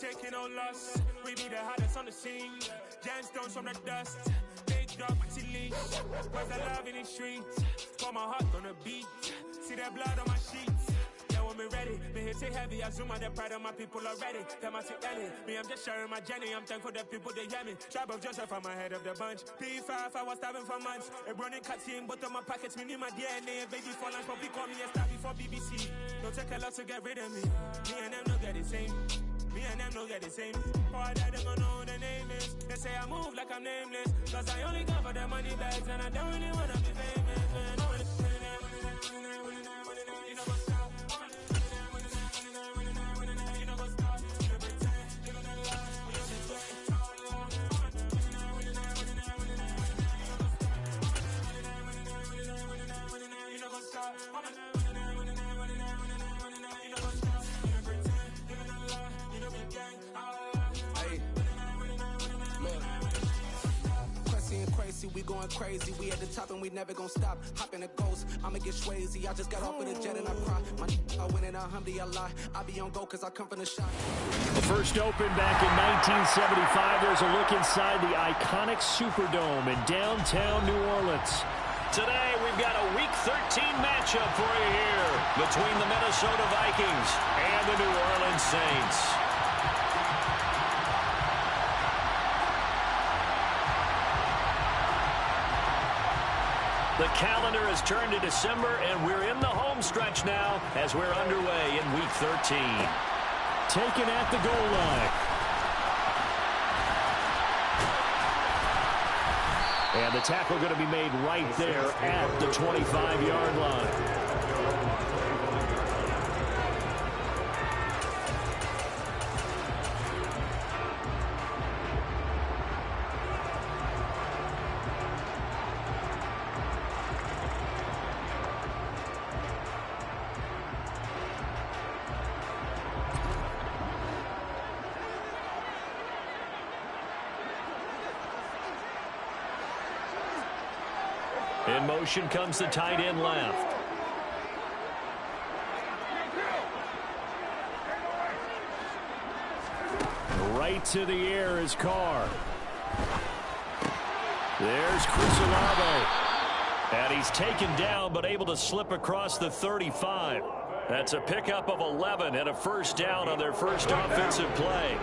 Taking no loss, we be the hottest on the scene. Gemstones from the dust, big dog, mighty leash. Where's the love in the streets? For my heart on the beat, see that blood on my sheets. Yeah, when we ready, me hit it heavy. I zoom out the pride of my people already. Them I take Ellie, me I'm just sharing my journey. I'm thankful that people they hear me. Tribe of Joseph, I'm ahead of the bunch. P5, I was starving for months. A running cut seeing both of my pockets. Me need my DNA, baby for lunch. But call me a star before BBC. Don't take a lot to get rid of me. Me and them don't get the same. Me and them don't get the same. All that them don't know who the name is. They say I move like I'm nameless. Cause I only come for the money bags. And I don't really wanna be famous, man. You know what's up? You know what's up? You pretend, you don't lie. You know what's up? We going crazy, we at the top and we never gonna stop. Hop in a ghost, I'ma get swayzy. I just got off of the jet and I cry. I win in a Humvee, I lie. I be on go cause I come from the shot. The first open back in 1975. There's a look inside the iconic Superdome in downtown New Orleans. Today we've got a Week 13 matchup for you here between the Minnesota Vikings and the New Orleans Saints. The calendar has turned to December, and we're in the home stretch now as we're underway in Week 13. Taken at the goal line. And the tackle going to be made right there at the 25-yard line. In motion comes the tight end left. Right to the air is Carr. There's Chris Olave. And he's taken down but able to slip across the 35. That's a pickup of 11 and a first down on their first offensive play.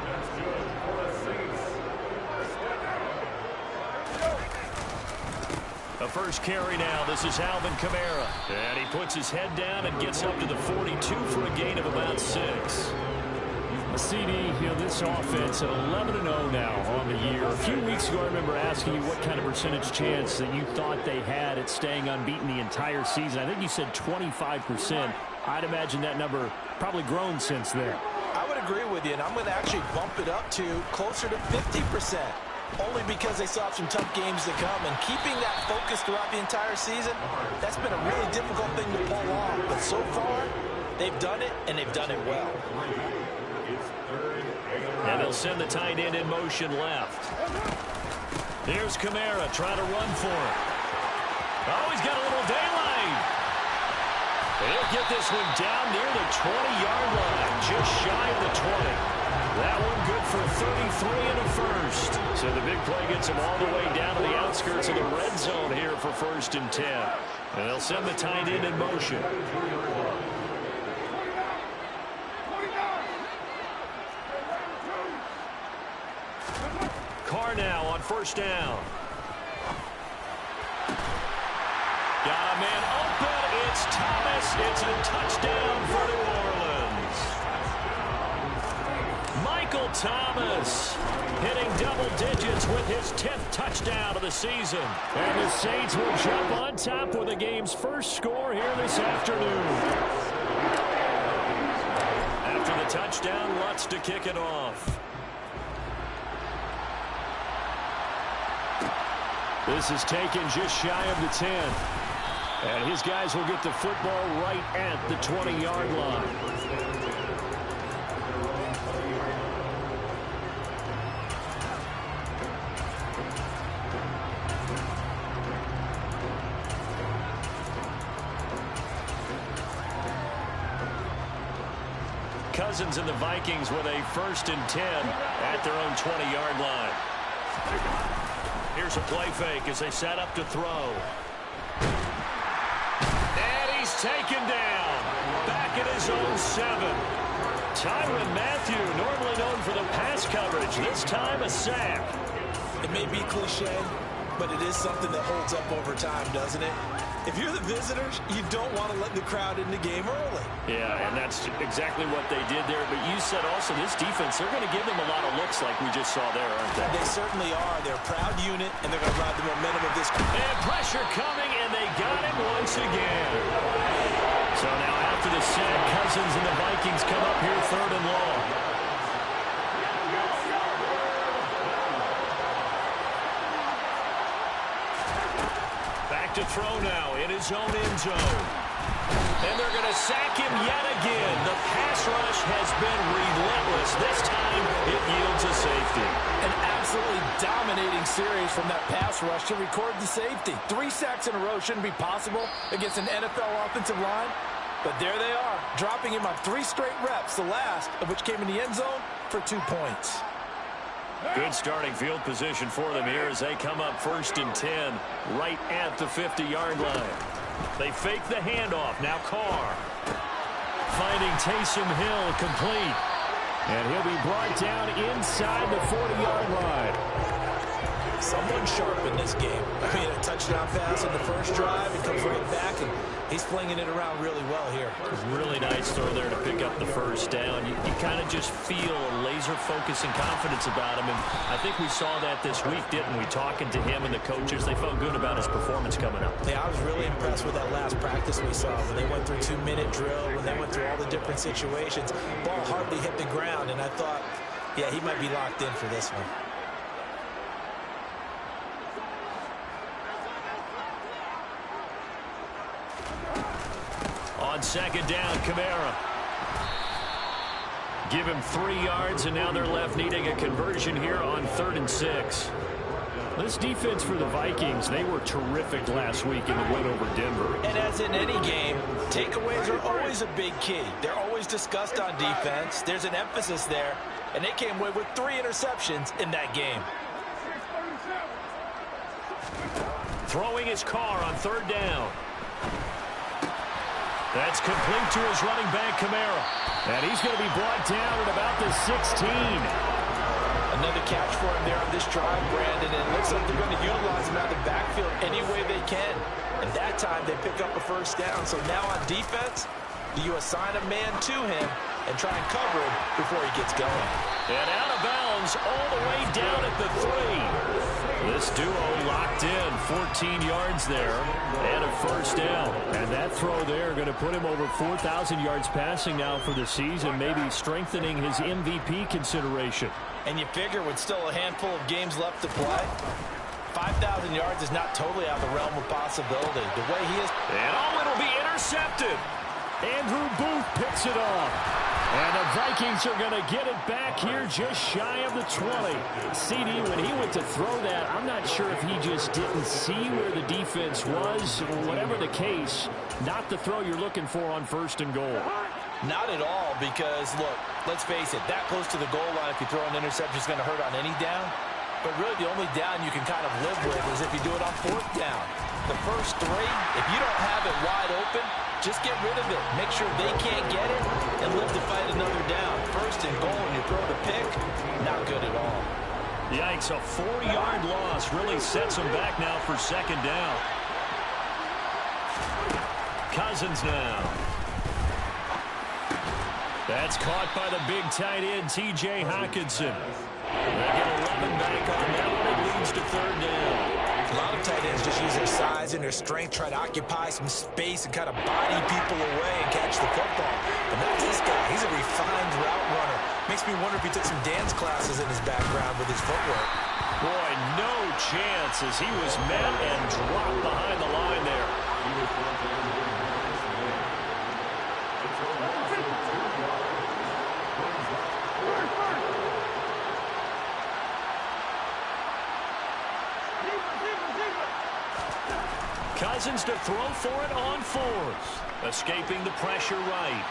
The first carry now. This is Alvin Kamara. And he puts his head down and gets up to the 42 for a gain of about 6. CD, this offense at 11-0 now on the year. A few weeks ago, I remember asking you what kind of percentage chance that you thought they had at staying unbeaten the entire season. I think you said 25%. I'd imagine that number probably grown since then. I would agree with you, and I'm going to actually bump it up to closer to 50%. Only because they still have some tough games to come. And keeping that focus throughout the entire season, that's been a really difficult thing to pull off. But so far, they've done it, and they've done it well. And they'll send the tight end in motion left. Here's Kamara trying to run for it. Oh, he's got a little daylight. He'll get this one down near the 20-yard line, just shy of the 20. That one good for 33 and a first. So the big play gets him all the way down to the outskirts of the red zone here for 1st and 10. And they'll send the tight end in motion. Carr now on first down. Got a man open. It's Thomas. It's a touchdown for New Orleans. Michael Thomas hitting double digits with his 10th touchdown of the season. And the Saints will jump on top with the game's first score here this afternoon. After the touchdown, Lutz to kick it off. This is taken just shy of the 10. And his guys will get the football right at the 20-yard line. Cousins and the Vikings with a 1st and 10 at their own 20-yard line. Here's a play fake as they set up to throw. And he's taken down. Back at his own 7. Tyrann Mathieu, normally known for the pass coverage. This time a sack. It may be cliche, but it is something that holds up over time, doesn't it? If you're the visitors, you don't want to let the crowd in the game early. Yeah, and that's exactly what they did there. But you said also this defense, they're going to give them a lot of looks like we just saw there, aren't they? They certainly are. They're a proud unit, and they're going to ride the momentum of this. And pressure coming, and they got him once again. So now after the sack, Cousins and the Vikings come up here 3rd and long. To throw now in his own end zone. And they're going to sack him yet again. The pass rush has been relentless. This time it yields a safety. An absolutely dominating series from that pass rush to record the safety. 3 sacks in a row shouldn't be possible against an NFL offensive line. But there they are, dropping him on 3 straight reps, the last of which came in the end zone for 2 points. Good starting field position for them here as they come up 1st and 10 right at the 50-yard line. They fake the handoff. Now Carr finding Taysom Hill complete. And he'll be brought down inside the 40-yard line. Someone sharp in this game. I mean, a touchdown pass on the first drive. He comes right back, and he's flinging it around really well here. Really nice throw there to pick up the 1st down. You kind of just feel a laser focus and confidence about him. And I think we saw that this week, didn't we? Talking to him and the coaches, they felt good about his performance coming up. Yeah, I was really impressed with that last practice we saw when they went through 2-minute drill, when they went through all the different situations. Ball hardly hit the ground, and I thought, yeah, he might be locked in for this one. On 2nd down, Kamara. Give him 3 yards, and now they're left needing a conversion here on 3rd and 6. This defense for the Vikings, they were terrific last week in the win over Denver. And as in any game, takeaways are always a big key. They're always discussed on defense. There's an emphasis there, and they came away with 3 interceptions in that game. Throwing his Carr on 3rd down. That's complete to his running back, Kamara. And he's going to be brought down at about the 16. Another catch for him there on this drive, Brandon. And it looks like they're going to utilize him out of the backfield any way they can. And that time they pick up a 1st down. So now on defense, do you assign a man to him and try and cover him before he gets going? And out of bounds all the way down at the 3. This duo locked in, 14 yards there, and a 1st down. And that throw there going to put him over 4,000 yards passing now for the season, maybe strengthening his MVP consideration. And you figure with still a handful of games left to play, 5,000 yards is not totally out of the realm of possibility. The way he is. And it'll be intercepted. Andrew Booth picks it off. And the Vikings are going to get it back here just shy of the 20. CD, when he went to throw that, I'm not sure if he just didn't see where the defense was. Whatever the case, not the throw you're looking for on 1st and goal. Not at all, because, look, let's face it, that close to the goal line, if you throw an interception, is going to hurt on any down. But really, the only down you can kind of live with is if you do it on 4th down. The first 3, if you don't have it wide open, just get rid of it. Make sure they can't get it and live to fight another down. 1st and goal, and you throw the pick, not good at all. Yikes, a 4-yard loss really sets them back now for 2nd down. Cousins now. That's caught by the big tight end, T.J. Hockenson. They get 11 back on that one. It leads to 3rd down. A lot of tight ends just use their size and their strength, try to occupy some space and kind of body people away and catch the football. But not this guy. He's a refined route runner. Makes me wonder if he took some dance classes in his background with his footwork. Boy, no chance as he was met and dropped behind the line there. Cousins to throw for it on 4th. Escaping the pressure right.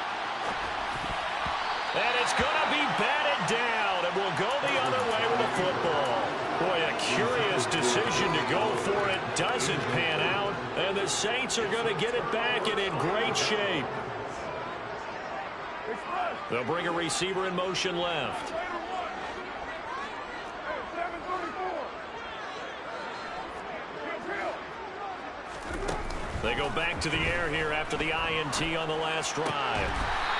And it's going to be batted down, and we'll go the other way with the football. Boy, a curious decision to go for it. Doesn't pan out, and the Saints are going to get it back and in great shape. They'll bring a receiver in motion left. They go back to the air here after the INT on the last drive.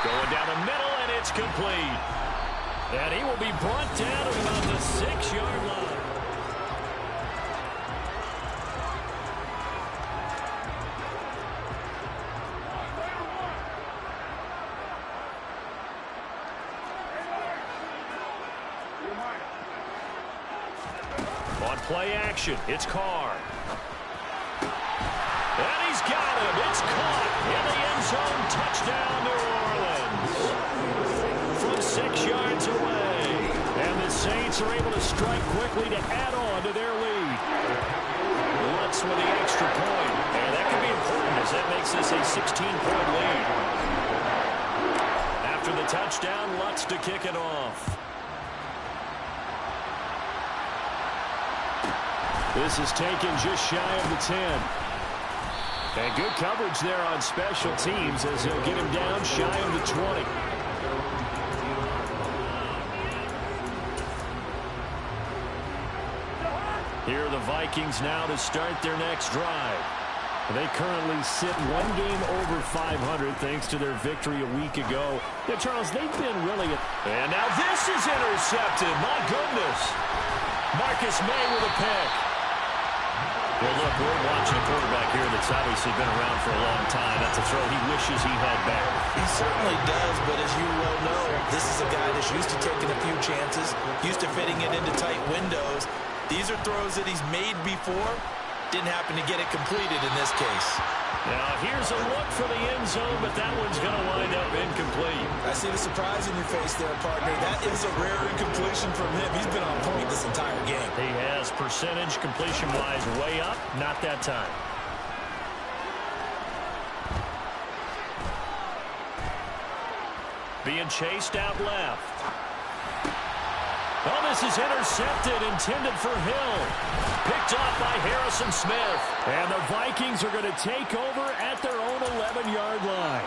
Going down the middle, and it's complete. And he will be brought down at about the 6-yard line. On play action, it's Carr. And he's got him. It's caught in the end zone. Touchdown, New Orleans. From 6 yards away. And the Saints are able to strike quickly to add on to their lead. Lutz with the extra point. And that could be important as that makes this a 16-point lead. After the touchdown, Lutz to kick it off. This is taken just shy of the 10. And good coverage there on special teams as they'll get him down shy of the 20. Here are the Vikings now to start their next drive. They currently sit one game over 500 thanks to their victory a week ago. Yeah, Charles, they've been really... And now this is intercepted. My goodness. Marcus May with a pick. Well, look, we're watching a quarterback here that's obviously been around for a long time. That's a throw he wishes he had back. He certainly does, but as you well know, this is a guy that's used to taking a few chances, used to fitting it into tight windows. These are throws that he's made before. Didn't happen to get it completed in this case. Now, here's a look for the end zone, but that one's going to wind up incomplete. I see the surprise in your face there, partner. That is a rare incompletion from him. He's been on point this entire game. He has percentage completion-wise way up, not that time. Being chased out left. Oh, this is intercepted, intended for Hill. Picked off by Harrison Smith. And the Vikings are going to take over at their own 11-yard line.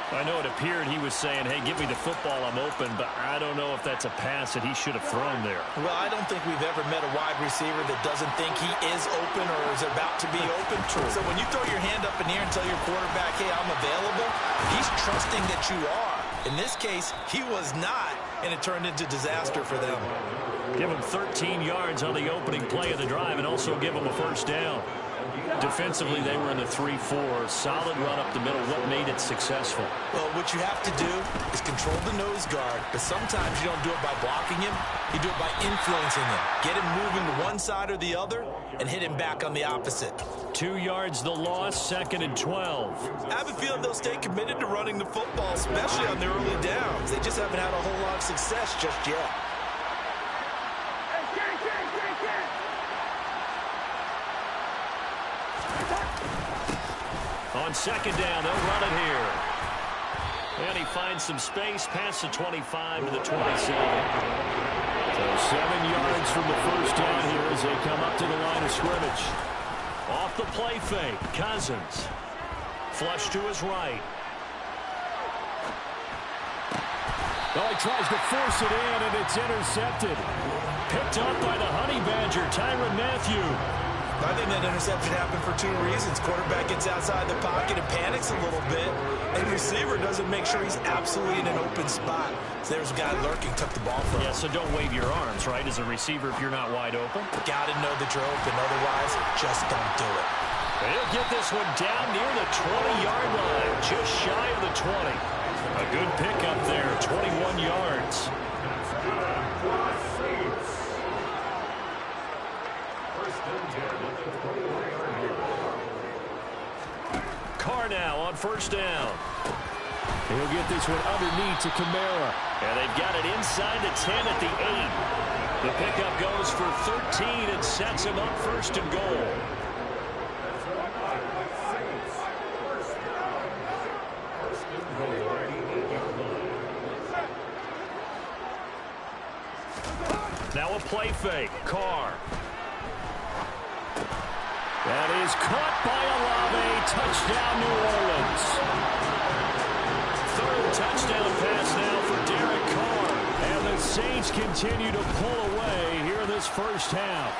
I know it appeared he was saying, hey, give me the football, I'm open, but I don't know if that's a pass that he should have thrown there. Well, I don't think we've ever met a wide receiver that doesn't think he is open or is about to be open. So when you throw your hand up in the air and tell your quarterback, hey, I'm available, he's trusting that you are. In this case, he was not, and it turned into disaster for them. Give him 13 yards on the opening play of the drive and also give him a first down. Defensively, they were in the 3-4. Solid run up the middle. What made it successful? Well, what you have to do is control the nose guard, but sometimes you don't do it by blocking him. You do it by influencing him. Get him moving to one side or the other and hit him back on the opposite. 2 yards the loss, 2nd and 12. I have a feeling they'll stay committed to running the football, especially on their early downs. They just haven't had a whole lot of success just yet. On 2nd down, they'll run it here. And he finds some space past the 25 to the 27. So 7 yards from the first down here as they come up to the line of scrimmage. Off the play fake, Cousins. Flush to his right. Well, he tries to force it in, and it's intercepted. Picked up by the Honey Badger, Tyrann Mathieu. I think that interception happened for 2 reasons. Quarterback gets outside the pocket and panics a little bit, and receiver doesn't make sure he's absolutely in an open spot. So there's a guy lurking, took the ball from him. Yeah, so don't wave your arms, right, as a receiver if you're not wide open. Got to know that you're open, otherwise just don't do it. He'll get this one down near the 20-yard line, just shy of the 20. A good pickup there, 21 yards. Carr now on first down. He'll get this one underneath to Kamara. And they've got it inside the 10 at the 8. The pickup goes for 13 and sets him up first and goal. Now a play fake. Carr. That is caught by Olave. Touchdown, New Orleans. Third touchdown pass now for Derek Carr. And the Saints continue to pull away here in this first half.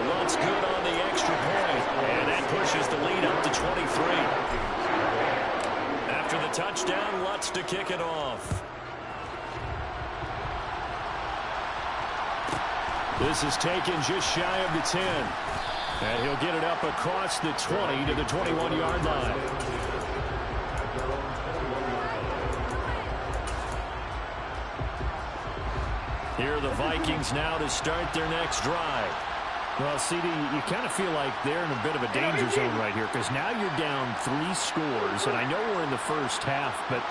Lutz good on the extra point. And that pushes the lead up to 23. After the touchdown, Lutz to kick it off. This is taken just shy of the 10. And he'll get it up across the 20 to the 21-yard line. Here are the Vikings now to start their next drive. Well, CD, you kind of feel like they're in a bit of a danger zone right here because now you're down 3 scores, and I know we're in the first half, but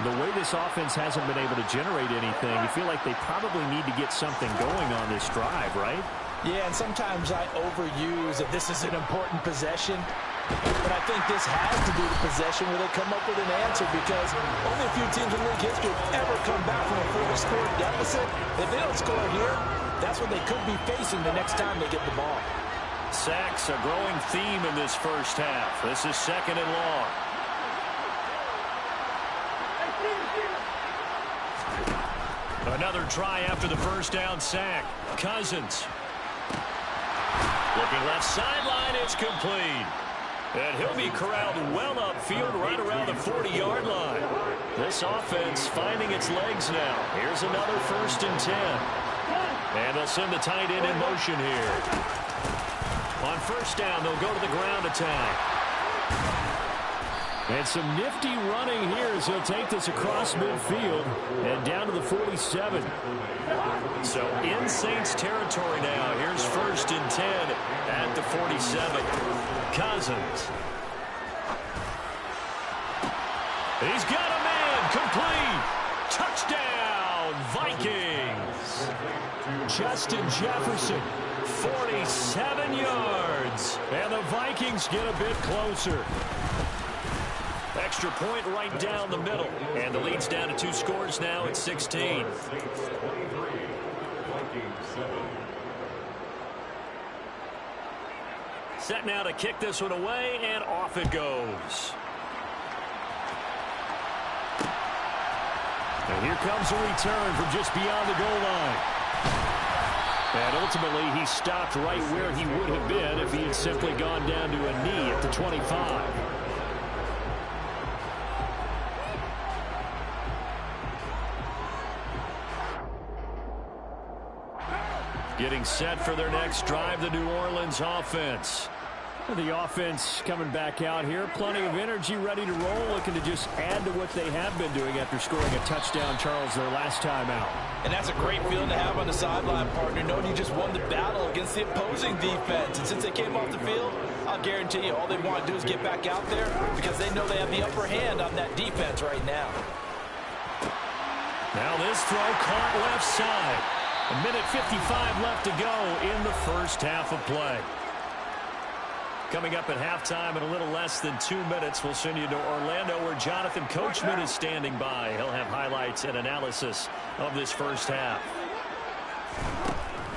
the way this offense hasn't been able to generate anything, you feel like they probably need to get something going on this drive, right? Yeah, and sometimes I overuse that this is an important possession. But I think this has to be the possession where they come up with an answer because only a few teams in league history have ever come back from a 4-score deficit. If they don't score here, that's what they could be facing the next time they get the ball. Sacks, a growing theme in this first half. This is 2nd and long. Another try after the first down sack. Cousins. Looking left sideline, it's complete. And he'll be corralled well upfield right around the 40-yard line. This offense finding its legs now. Here's another 1st and 10. And they'll send the tight end in motion here. On first down, they'll go to the ground attack. And some nifty running here as he'll take this across midfield and down to the 47. So in Saints territory now. Here's 1st and 10 at the 47. Cousins. He's got a man. Complete. Touchdown, Vikings. Justin Jefferson. 47 yards. And the Vikings get a bit closer. Extra point right down the middle. And the lead's down to 2 scores now at 16. Set now to kick this one away, and off it goes. And here comes a return from just beyond the goal line. And ultimately, he stopped right where he would have been if he had simply gone down to a knee at the 25. Getting set for their next drive, the New Orleans offense. The offense coming back out here. Plenty of energy, ready to roll, looking to just add to what they have been doing after scoring a touchdown, Charles, their last time out. And that's a great feeling to have on the sideline, partner, knowing you just won the battle against the opposing defense. And since they came off the field, I'll guarantee you all they want to do is get back out there because they know they have the upper hand on that defense right now. Now this throw caught left side. 1:55 left to go in the first half of play. Coming up at halftime in a little less than 2 minutes, we'll send you to Orlando where Jonathan Coachman is standing by. He'll have highlights and analysis of this first half.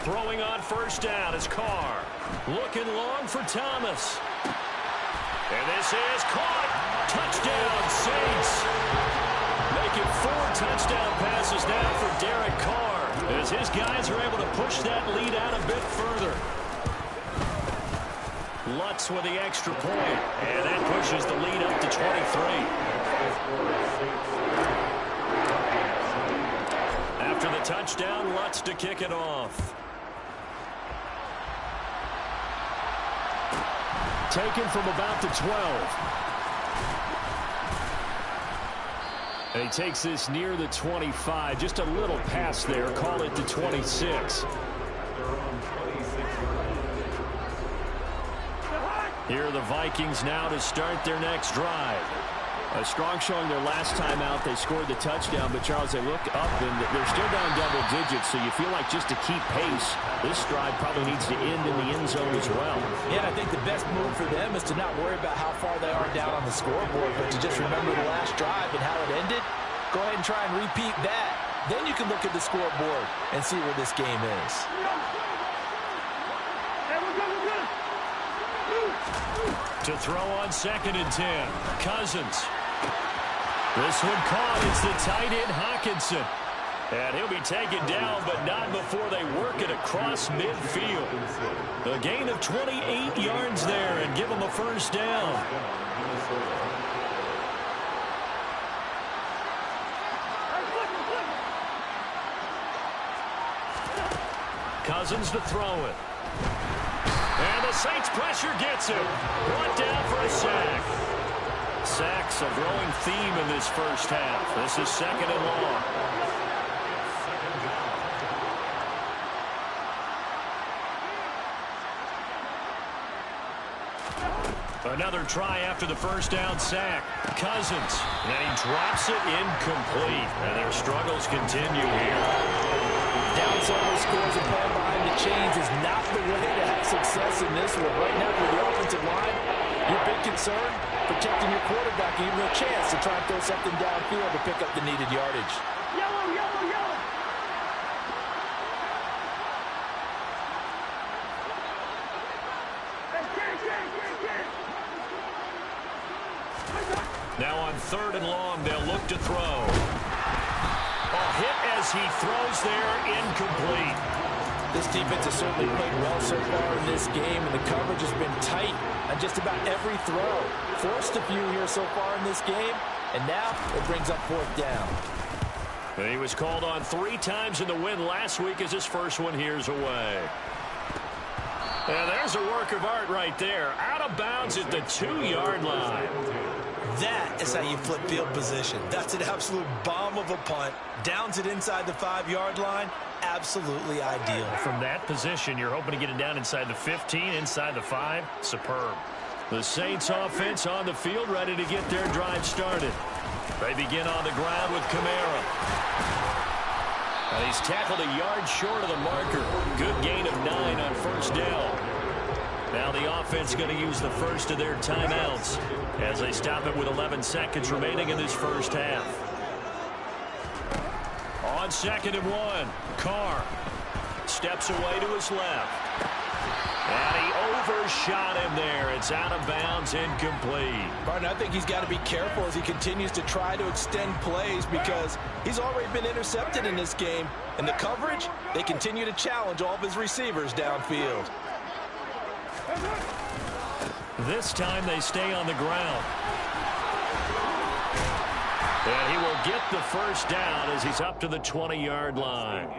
Throwing on first down is Carr. Looking long for Thomas. And this is caught. Touchdown, Saints. Making 4 touchdown passes now for Derek Carr as his guys are able to push that lead out a bit further. Lutz with the extra point, and that pushes the lead up to 23. After the touchdown, Lutz to kick it off. Taken from about the 12. And he takes this near the 25. Just a little pass there. Call it the 26. Here are the Vikings now to start their next drive. A strong showing their last time out. They scored the touchdown, but Charles, they look up and they're still down double digits, so you feel like just to keep pace, this drive probably needs to end in the end zone as well. Yeah, I think the best move for them is to not worry about how far they are down on the scoreboard, but to just remember the last drive and how it ended. Go ahead and try and repeat that. Then you can look at the scoreboard and see where this game is. To throw on 2nd and 10. Cousins. This one caught. It's the tight end, Hawkinson. And he'll be taken down, but not before they work it across midfield. A gain of 28 yards there and give them a first down. Cousins to throw it. And the Saints pressure gets him. Brought down for a sack. Sacks a growing theme in this first half. This is 2nd and long. Another try after the first down sack. Cousins. And he drops it incomplete. And their struggles continue here. Downside scores and playing behind the chains is not the way to have success in this one. Right now, with the offensive line, your big concern, protecting your quarterback, even a chance to try and throw something downfield to pick up the needed yardage. Yellow, yellow, yellow. Now on 3rd and long, they'll look to throw. A hit as he throws there, incomplete. This defense has certainly played well so far in this game, and the coverage has been tight on just about every throw. Forced a few here so far in this game, and now it brings up 4th down. And he was called on 3 times in the win last week as his first one here's away. And there's a work of art right there. Out of bounds at the 2-yard line. That is how you flip field position. That's an absolute bomb of a punt. Downs it inside the 5-yard line. Absolutely ideal. From that position, you're hoping to get it down inside the 15, inside the 5. Superb. The Saints offense on the field, ready to get their drive started. They begin on the ground with Kamara. And he's tackled a yard short of the marker. Good gain of 9 on first down. Now the offense going to use the first of their timeouts as they stop it with 11 seconds remaining in this first half. On 2nd and 1, Carr steps away to his left. And he overshot him there. It's out of bounds, incomplete. Martin, I think he's got to be careful as he continues to try to extend plays because he's already been intercepted in this game. And the coverage, they continue to challenge all of his receivers downfield. This time they stay on the ground. And he will get the first down as he's up to the 20-yard line.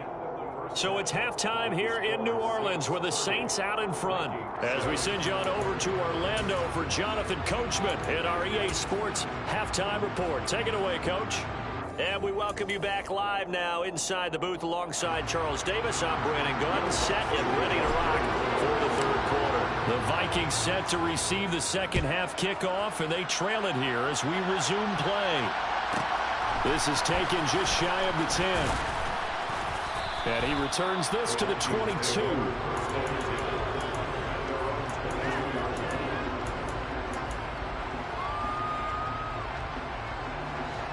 So it's halftime here in New Orleans with the Saints out in front. As we send you on over to Orlando for Jonathan Coachman in our EA Sports Halftime Report. Take it away, Coach. And we welcome you back live now inside the booth alongside Charles Davis. I'm Brandon Gunn, set and ready to rock for the 3rd quarter. The Vikings set to receive the second half kickoff, and they trail it here as we resume play. This is taken just shy of the 10. And he returns this to the 22.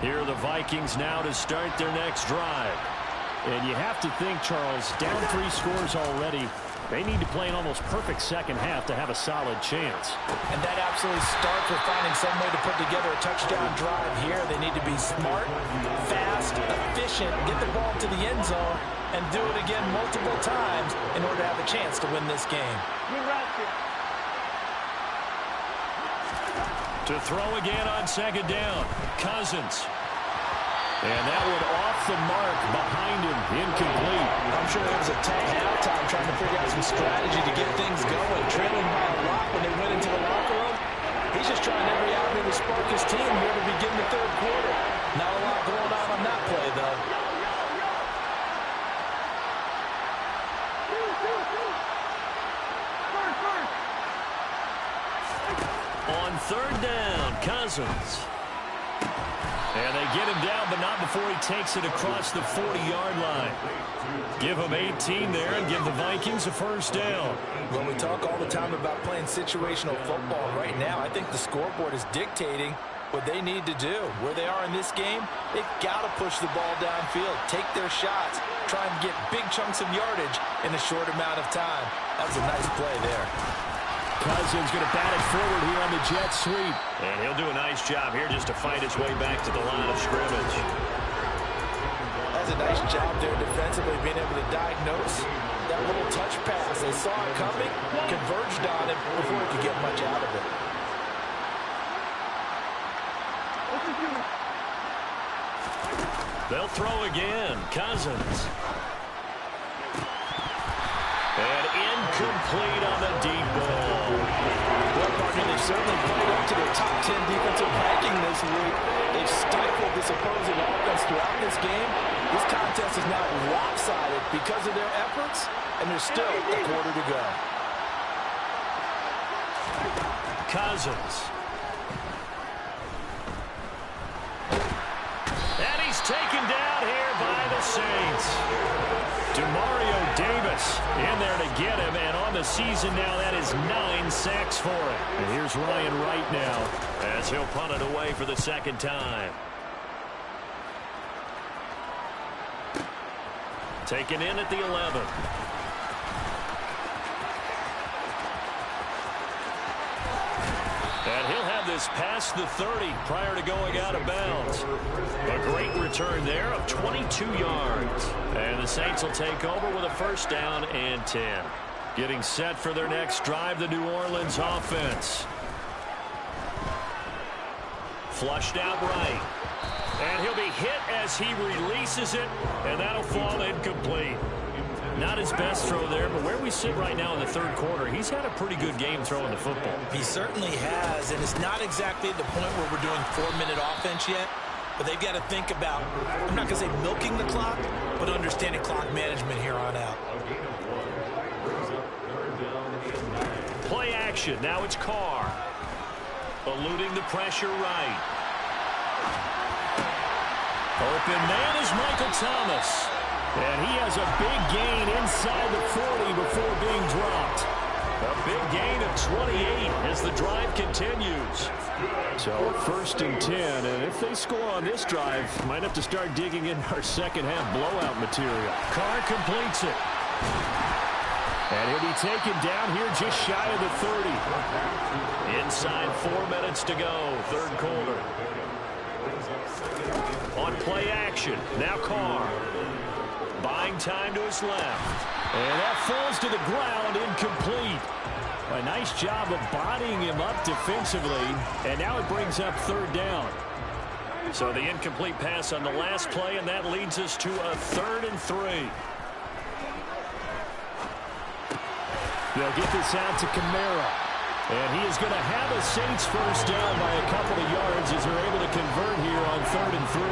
Here are the Vikings now to start their next drive. And you have to think, Charles, down 3 scores already. They need to play an almost perfect second half to have a solid chance. And that absolutely starts with finding some way to put together a touchdown drive here. They need to be smart, fast, efficient, get the ball to the end zone, and do it again multiple times in order to have a chance to win this game. To throw again on 2nd down, Cousins. And that one off the mark behind him, incomplete. I'm sure it was a tight halftime trying to figure out some strategy to get things going. Trailing by a lot when they went into the locker room. He's just trying every avenue to spark his team here to begin the 3rd quarter. Not a lot going on that play, though. On 3rd down, Cousins. And they get him down, but not before he takes it across the 40-yard line. Give him 18 there and give the Vikings a first down. Well, we talk all the time about playing situational football. Right now, I think the scoreboard is dictating what they need to do. Where they are in this game, they've got to push the ball downfield, take their shots, try and get big chunks of yardage in a short amount of time. That was a nice play there. Cousins going to bat it forward here on the jet sweep. And he'll do a nice job here just to fight his way back to the line of scrimmage. That's a nice job there defensively, being able to diagnose that little touch pass. They saw it coming, converged on it before he could get much out of it. They'll throw again. Cousins. And incomplete on the deep ball. Well, partner, they've certainly played up to their top 10 defensive ranking this week. They've stifled this opposing offense throughout this game. This contest is now lopsided because of their efforts, and there's still a quarter to go. Cousins. And he's taken down here by the Saints. Demario Davis in there to get him, and on the season now, that is 9 sacks for him. And here's Ryan Wright now as he'll punt it away for the second time. Taken in at the 11. And he'll have this past the 30 prior to going out of bounds. A great return there of 22 yards. And the Saints will take over with a first down and 10. Getting set for their next drive, the New Orleans offense. Flushed out right. And he'll be hit as he releases it, and that'll fall incomplete. Not his best throw there, but where we sit right now in the third quarter, he's had a pretty good game throwing the football. He certainly has, and it's not exactly at the point where we're doing 4-minute offense yet, but they've got to think about, I'm not going to say milking the clock, but understanding clock management here on out. Play action. Now it's Carr. Eluding the pressure right. Open man is Michael Thomas. And he has a big gain inside the 40 before being dropped. A big gain of 28 as the drive continues. So first and 10, and if they score on this drive, might have to start digging in our second half blowout material. Carr completes it. And he'll be taken down here just shy of the 30. Inside 4 minutes to go, third quarter. On play action, now Carr. Buying time to his left. And that falls to the ground, incomplete. A nice job of bodying him up defensively, and now it brings up third down. So the incomplete pass on the last play, and that leads us to a 3rd and 3. They'll get this out to Kamara. And he is going to have a Saints first down by a couple of yards as they're able to convert here on 3rd and 3.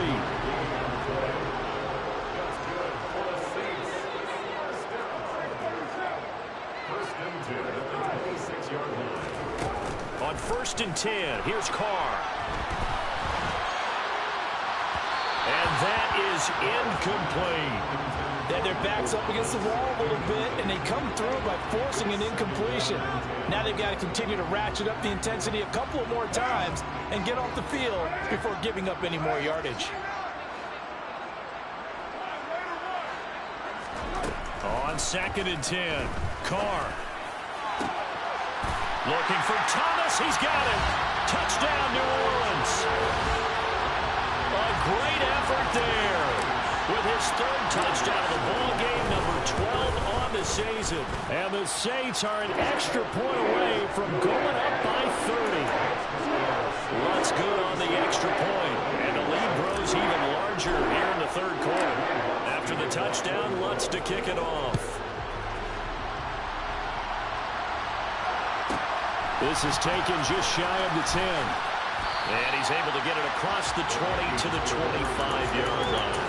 On 1st and 10, here's Carr. And that is incomplete. Then their back's up against the wall a little bit, and they come through by forcing an incompletion. Now they've got to continue to ratchet up the intensity a couple of more times and get off the field before giving up any more yardage. On 2nd and 10, Carr. Looking for Thomas. He's got it. Touchdown, New Orleans. A great effort there with his 3rd touchdown of the ball game, number 12 on the season. And the Saints are an extra point away from going up by 30. Lutz good on the extra point, and the lead grows even larger here in the third quarter. After the touchdown, Lutz to kick it off. This is taken just shy of the 10. And he's able to get it across the 20 to the 25-yard line.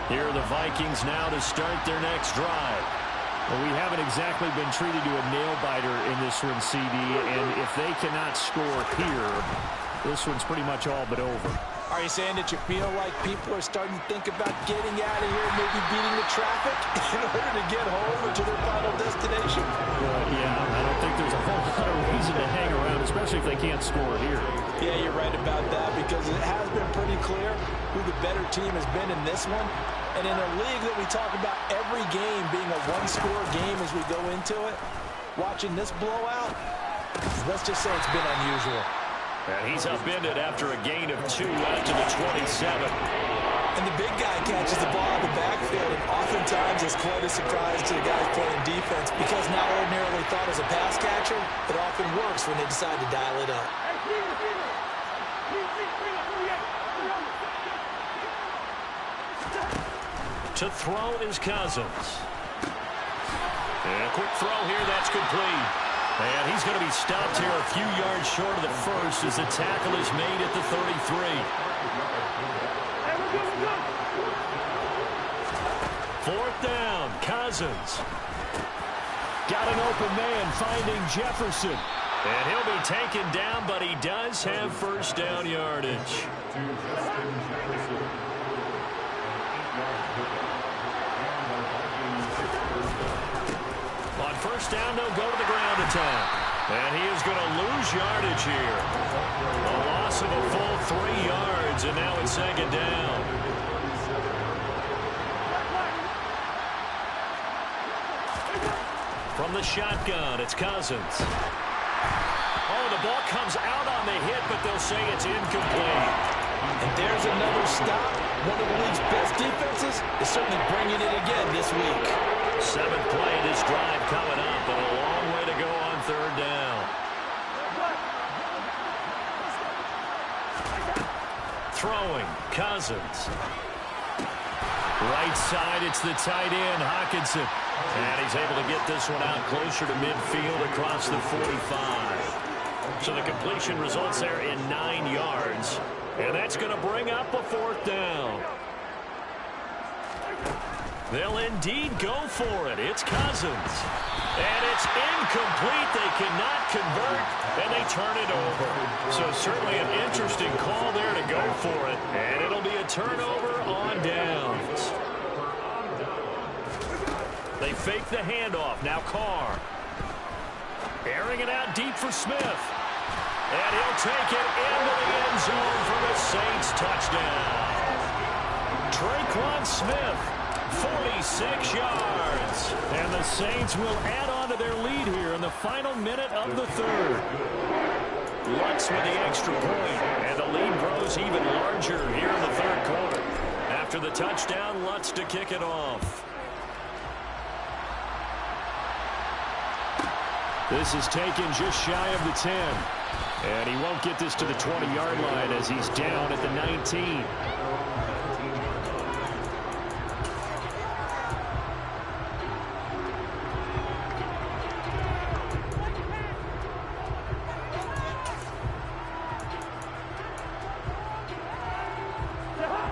Here are the Vikings now to start their next drive. Well, we haven't exactly been treated to a nail-biter in this one, CD, and if they cannot score here, this one's pretty much all but over. Are you saying that you feel like people are starting to think about getting out of here, maybe beating the traffic in order to get home or to their final destination? Yeah, I don't think there's a whole lot of reason to hang around, especially if they can't score here. Yeah, you're right about that because it has been pretty clear who the better team has been in this one. And in a league that we talk about every game being a one-score game as we go into it, watching this blowout, let's just say it's been unusual. And he's upended after a gain of 2 out to the 27. And the big guy catches the ball in the backfield, and oftentimes it's quite a surprise to the guys playing defense because not ordinarily thought as a pass catcher, it often works when they decide to dial it up. To throw is Cousins. And a quick throw here, that's complete. And he's going to be stopped here a few yards short of the first as the tackle is made at the 33. Fourth down, Cousins. Got an open man finding Jefferson. And he'll be taken down, but he does have first down yardage. On first down, they'll go to the ground attack. And he is going to lose yardage here. A loss of a full 3 yards, and now it's second down. From the shotgun, it's Cousins. Oh, the ball comes out on the hit, but they'll say it's incomplete. And there's another stop. One of the league's best defenses is certainly bringing it again this week. 7th play of this drive coming up, but a long way to go on third down. Throwing, Cousins. Right side, it's the tight end, Hockenson. And he's able to get this one out closer to midfield across the 45. So the completion results there in 9 yards. And that's going to bring up a fourth down. They'll indeed go for it. It's Cousins. And it's incomplete. They cannot convert, and they turn it over. So certainly an interesting call there to go for it. And it'll be a turnover on downs. They fake the handoff. Now Carr. Airing it out deep for Smith. And he'll take it into the end zone for the Saints touchdown. Traquan Smith, 46 yards. And the Saints will add on to their lead here in the final minute of the third. Lutz with the extra point, and the lead grows even larger here in the third quarter. After the touchdown, Lutz to kick it off. This is taken just shy of the 10. And he won't get this to the 20-yard line as he's down at the 19.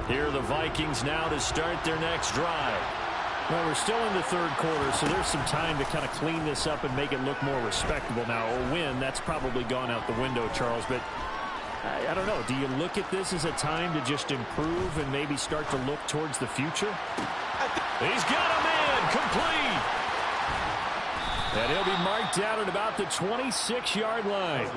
Here are the Vikings now to start their next drive. Well, we're still in the third quarter, so there's some time to kind of clean this up and make it look more respectable now. A win, that's probably gone out the window, Charles, but I don't know. Do you look at this as a time to just improve and maybe start to look towards the future? He's got a man complete. And he'll be marked out at about the 26-yard line.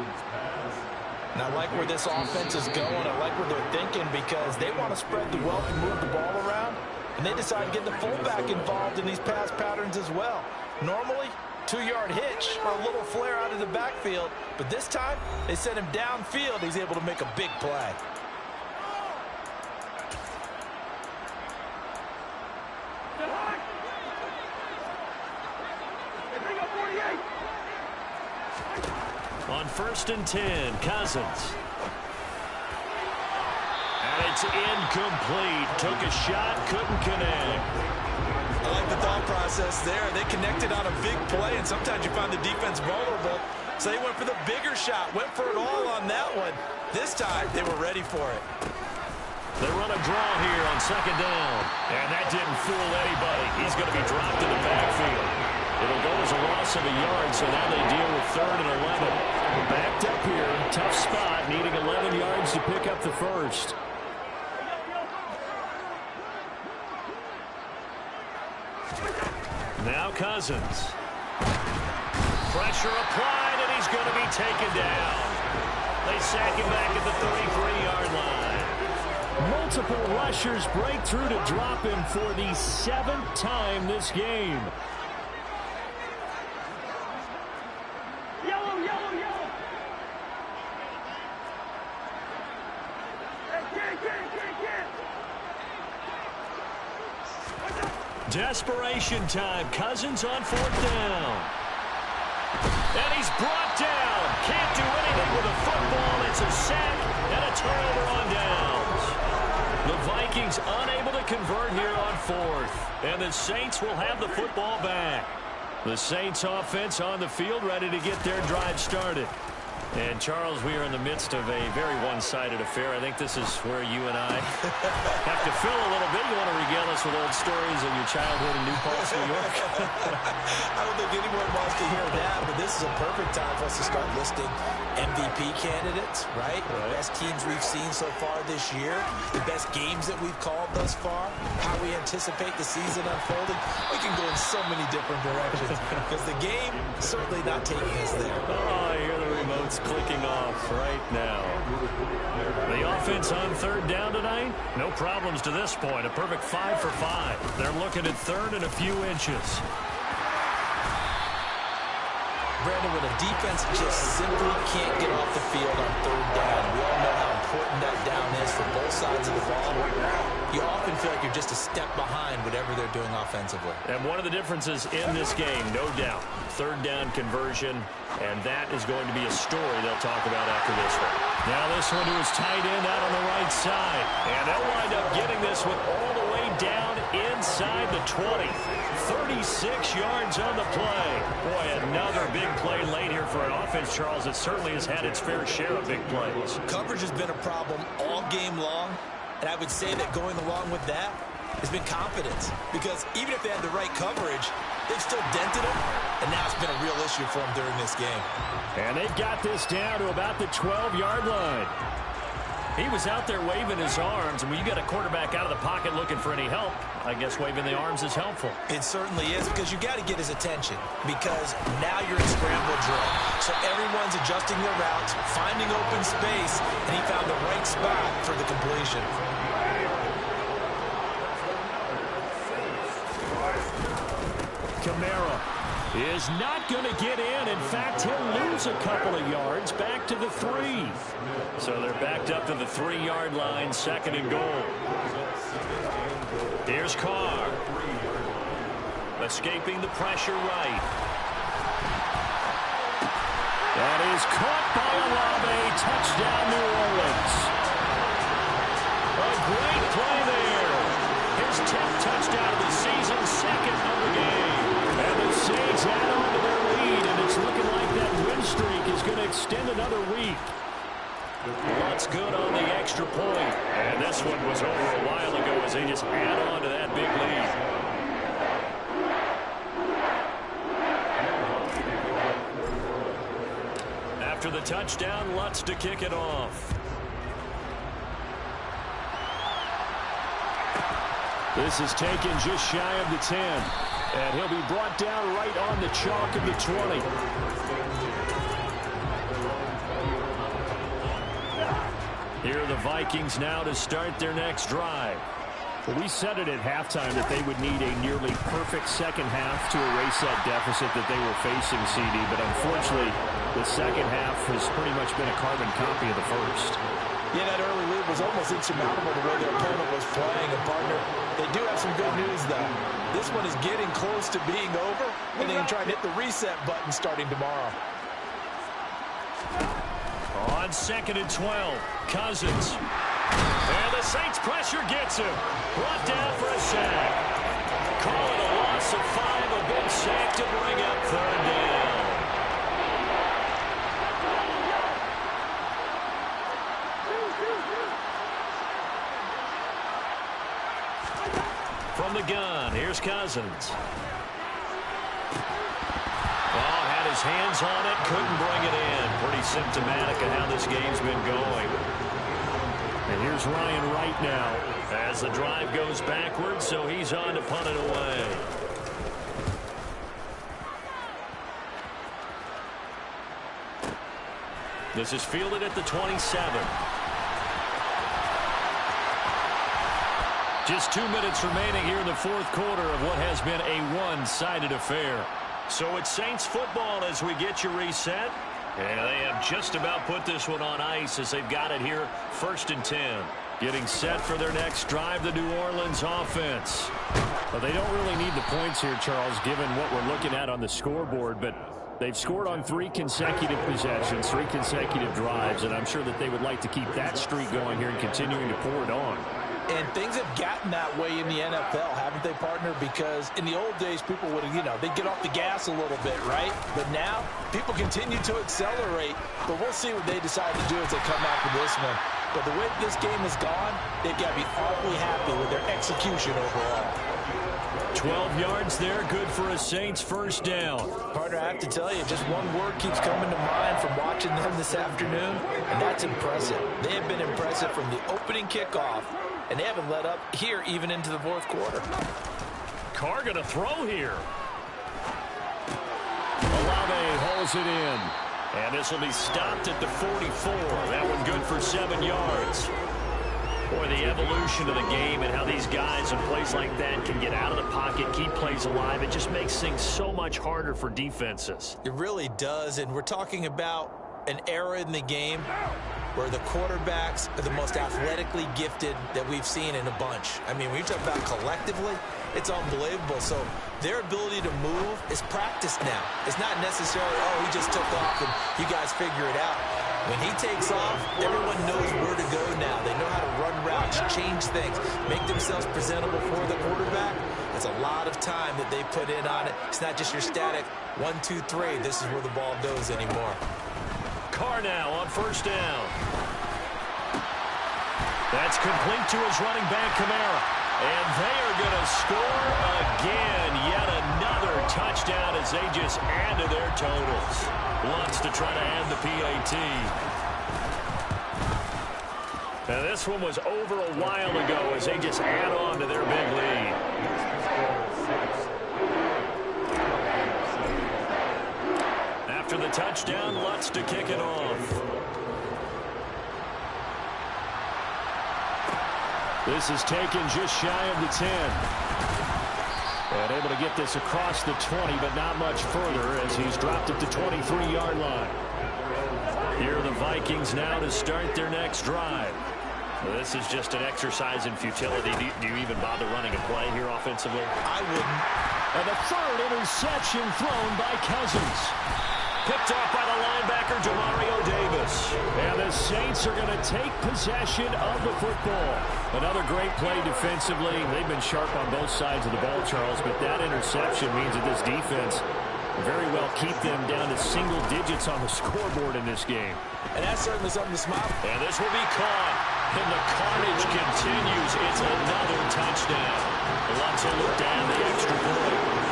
And I like where this offense is going. I like what they're thinking because they want to spread the wealth and move the ball around. And they decide to get the fullback involved in these pass patterns as well. Normally, 2-yard hitch or a little flare out of the backfield. But this time, they send him downfield. He's able to make a big play. On 1st and 10, Cousins. And it's incomplete. Took a shot, couldn't connect. I like the thought process there. They connected on a big play, and sometimes you find the defense vulnerable. So they went for the bigger shot, went for it all on that one. This time, they were ready for it. They run a draw here on 2nd down. And that didn't fool anybody. He's going to be dropped in the backfield. It'll go as a loss of a yard, so now they deal with 3rd and 11. Backed up here, tough spot, needing 11 yards to pick up the first. Now Cousins. Pressure applied, and he's going to be taken down. They sack him back at the 33-yard line. Multiple rushers break through to drop him for the 7th time this game. Yellow, yellow, yellow. Desperation time. Cousins on 4th down. And he's brought down. Can't do anything with a football. It's a sack and a turnover on downs. The Vikings unable to convert here on 4th. And the Saints will have the football back. The Saints offense on the field ready to get their drive started. And, Charles, we are in the midst of a very one-sided affair. I think this is where you and I have to fill a little bit. You want to regale us with old stories of your childhood in New Paltz, New York? I don't think anyone wants to hear that, but this is a perfect time for us to start listing MVP candidates, right? The best teams we've seen so far this year, the best games that we've called thus far, how we anticipate the season unfolding. We can go in so many different directions because the game certainly not taking us there. Oh, I hear the remotes clicking off right now. The offense on 3rd down tonight, no problems to this point. A perfect 5 for 5. They're looking at 3rd and a few inches. Brandon, when a defense just simply can't get off the field on 3rd down, we all know how important that down is for both sides of the ball. You often feel like you're just a step behind whatever they're doing offensively. And one of the differences in this game, no doubt, 3rd down conversion, and that is going to be a story they'll talk about after this one. Now this one to his tight end out on the right side. And they'll wind up getting this one all the way down inside the 20. 36 yards on the play. Boy, another big play late here for an offense, Charles, that certainly has had its fair share of big plays. Coverage has been a problem all game long, and I would say that going along with that has been confidence. Because even if they had the right coverage, they've still dented them, and now it's been a real issue for them during this game. And they've got this down to about the 12-yard line. He was out there waving his arms, and when you got a quarterback out of the pocket looking for any help, I guess waving the arms is helpful. It certainly is, because you got to get his attention, because now you're in scramble drill. So everyone's adjusting their routes, finding open space, and he found the right spot for the completion. Kamara is not going to get in. In fact, he'll lose a couple of yards back to the 3. So they're backed up to the 3-yard line, 2nd and goal. Here's Carr. Escaping the pressure right. That is caught by Olave. Touchdown, New Orleans. A great play there. His 10th touchdown of the season, 2nd of the game. And the Saints add on to their lead, and it's looking like that win streak is going to extend another week. What's good on the extra point? And this one was over a while ago as they just add on to that big lead. After the touchdown, Lutz to kick it off. This is taken just shy of the 10. And he'll be brought down right on the chalk of the 20. Here are the Vikings now to start their next drive. Well, we said it at halftime that they would need a nearly perfect second half to erase that deficit that they were facing, CD. But unfortunately, the second half has pretty much been a carbon copy of the first. Yeah, that early lead was almost insurmountable the way their opponent was playing. And, partner, they do have some good news, though. This one is getting close to being over, and they can try and hit the reset button starting tomorrow. On 2nd and 12, Cousins. And the Saints pressure gets him. Brought down for a sack. Call it a loss of 5, a big sack to bring up 3rd down. From the gun, here's Cousins. Oh, had his hands on it, couldn't bring it in. Pretty symptomatic of how this game's been going. And here's Ryan Wright now. As the drive goes backwards, so he's on to punt it away. This is fielded at the 27. Just 2 minutes remaining here in the fourth quarter of what has been a one-sided affair. So it's Saints football as we get you reset. And they have just about put this one on ice as they've got it here, 1st and 10. Getting set for their next drive, the New Orleans offense. Well, they don't really need the points here, Charles, given what we're looking at on the scoreboard, but they've scored on 3 consecutive possessions, 3 consecutive drives, and I'm sure that they would like to keep that streak going here and continuing to pour it on. And things have gotten that way in the NFL, haven't they, partner? Because in the old days, people would, they'd get off the gas a little bit, right? But now, people continue to accelerate. But we'll see what they decide to do as they come after this one. But the way this game has gone, they've got to be awfully happy with their execution overall. 12 yards there, good for a Saints first down. Partner, I have to tell you, just one word keeps coming to mind from watching them this afternoon, and that's impressive. They have been impressive from the opening kickoff, and they haven't let up here even into the fourth quarter. Carr going to throw here. Olave holds it in. And this will be stopped at the 44. That one good for 7 yards. Boy, the evolution of the game and how these guys in plays like that can get out of the pocket, keep plays alive, it just makes things so much harder for defenses. It really does, and we're talking about an era in the game where the quarterbacks are the most athletically gifted that we've seen in a bunch. I mean, when you talk about collectively, it's unbelievable. So their ability to move is practiced now. It's not necessarily, oh, he just took off and you guys figure it out. When he takes off, everyone knows where to go now. They know how to run routes, change things, make themselves presentable for the quarterback. That's a lot of time that they put in on it. It's not just your static 1, 2, 3. This is where the ball goes anymore. Carr now on first down. That's complete to his running back, Kamara. And they are going to score again. Yet another touchdown as they just add to their totals. Wants to try to add the PAT. Now this one was over a while ago as they just add on to their big lead. After the touchdown, Lutz to kick it off. This is taken just shy of the 10. And able to get this across the 20, but not much further as he's dropped it to 23-yard line. Here are the Vikings now to start their next drive. Well, this is just an exercise in futility. Do you even bother running a play here offensively? I wouldn't. And the third interception thrown by Cousins. Picked off by the linebacker, Demario Davis. And the Saints are going to take possession of the football. Another great play defensively. They've been sharp on both sides of the ball, Charles, but that interception means that this defense very well keep them down to single digits on the scoreboard in this game. And that's certainly something to smile. And this will be caught. And the carnage continues. It's another touchdown. Lutz will look down the extra point.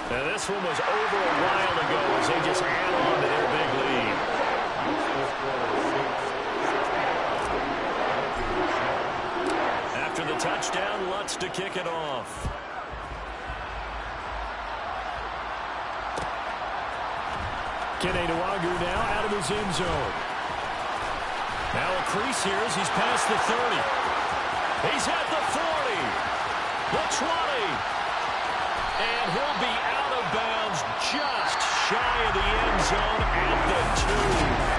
Now this one was over a while ago as they just add on to their big lead. After the touchdown, Lutz to kick it off. Kene Nwagu now out of his end zone. Now a crease here as he's past the 30. He's at the 40. The 20. And he'll be out of bounds just shy of the end zone at the 2.